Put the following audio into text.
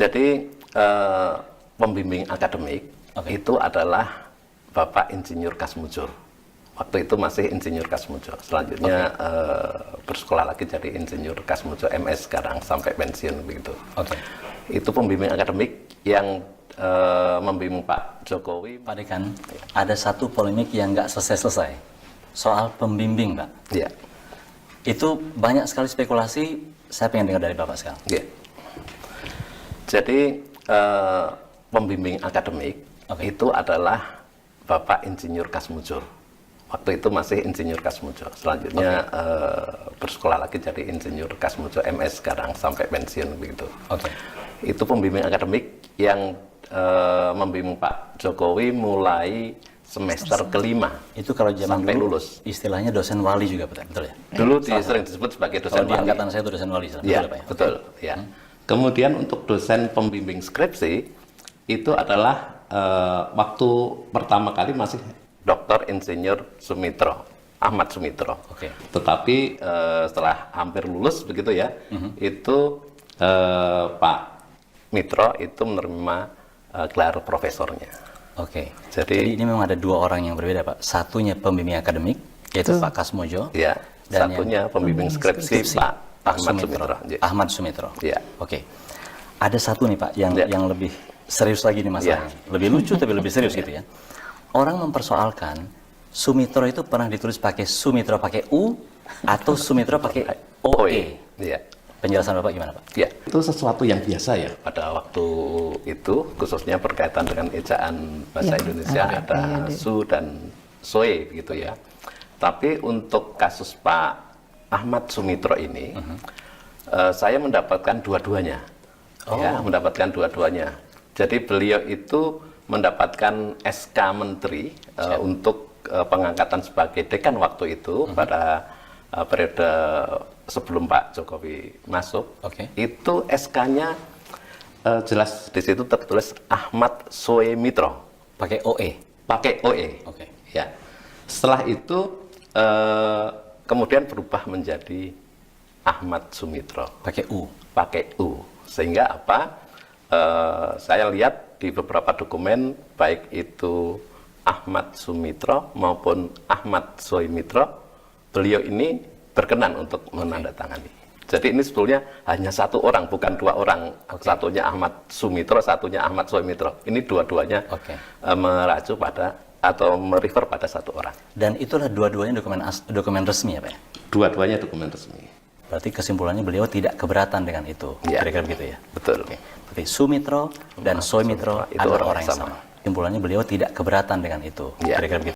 Jadi pembimbing akademik itu adalah Bapak Insinyur Kasmujo. Waktu itu masih Insinyur Kasmujo. Selanjutnya bersekolah lagi jadi Insinyur Kasmujo MS sekarang sampai pensiun begitu. Itu pembimbing akademik yang membimbing Pak Jokowi. Pak Dekan, ada satu polemik yang nggak selesai-selesai soal pembimbing, Pak. Iya. Itu banyak sekali spekulasi. Saya pengen dengar dari Bapak sekarang. Iya. Jadi pembimbing akademik itu adalah Bapak Insinyur Kasmujo. Waktu itu masih Insinyur Kasmujo. Selanjutnya bersekolah lagi jadi Insinyur Kasmujo MS sekarang sampai pensiun begitu. Itu pembimbing akademik yang membimbing Pak Jokowi mulai semester kelima. Itu kalau zaman sampai dulu, lulus. Istilahnya dosen wali juga, betul ya? Dulu sering disebut sebagai dosen kalau di wali. angkatan saya itu dosen wali. Ya, betul. Ya. Kemudian untuk dosen pembimbing skripsi itu adalah waktu pertama kali masih Dr. Insinyur Sumitro, Ahmad Sumitro. Tetapi setelah hampir lulus begitu ya, itu Pak Mitro itu menerima gelar profesornya. Jadi ini memang ada dua orang yang berbeda, Pak. Satunya pembimbing akademik, yaitu Pak Kasmujo. Ya. Dan satunya pembimbing skripsi Pak Ahmad Sumitro. Ahmad Sumitro. Ya. Ada satu nih Pak yang lebih serius lagi nih masalahnya. Lebih lucu tapi lebih serius gitu ya. Orang mempersoalkan Sumitro itu pernah ditulis pakai Sumitro pakai U atau Sumitro pakai OE. Penjelasan Bapak gimana Pak? Ya, itu sesuatu yang biasa ya pada waktu itu, khususnya berkaitan dengan ejaan bahasa Indonesia ada Su dan Soe begitu ya. Tapi untuk kasus Pak Ahmad Sumitro ini, saya mendapatkan dua-duanya. Ya, mendapatkan dua-duanya. Jadi beliau itu mendapatkan SK Menteri untuk pengangkatan sebagai dekan waktu itu pada periode sebelum Pak Jokowi masuk. Itu SK-nya jelas di situ tertulis Ahmad Soe Mitro. Pakai OE. Pakai OE. Ya. Setelah itu kemudian berubah menjadi Ahmad Sumitro. Pakai U. Pakai U. Sehingga apa? Saya lihat di beberapa dokumen baik itu Ahmad Sumitro maupun Ahmad Soe Mitro, beliau ini berkenan untuk menandatangani. Jadi ini sebetulnya hanya satu orang, bukan dua orang. Satunya Ahmad Sumitro, satunya Ahmad Soe Mitro. Ini dua-duanya meracu pada atau merefer pada satu orang. Dan itulah dua-duanya dokumen resmi ya Pak? Dua-duanya dokumen resmi. Berarti kesimpulannya beliau tidak keberatan dengan itu, kira-kira begitu ya? Betul. Berarti Sumitro dan Soe Mitro adalah orang yang sama. Kesimpulannya beliau tidak keberatan dengan itu, kira-kira begitu.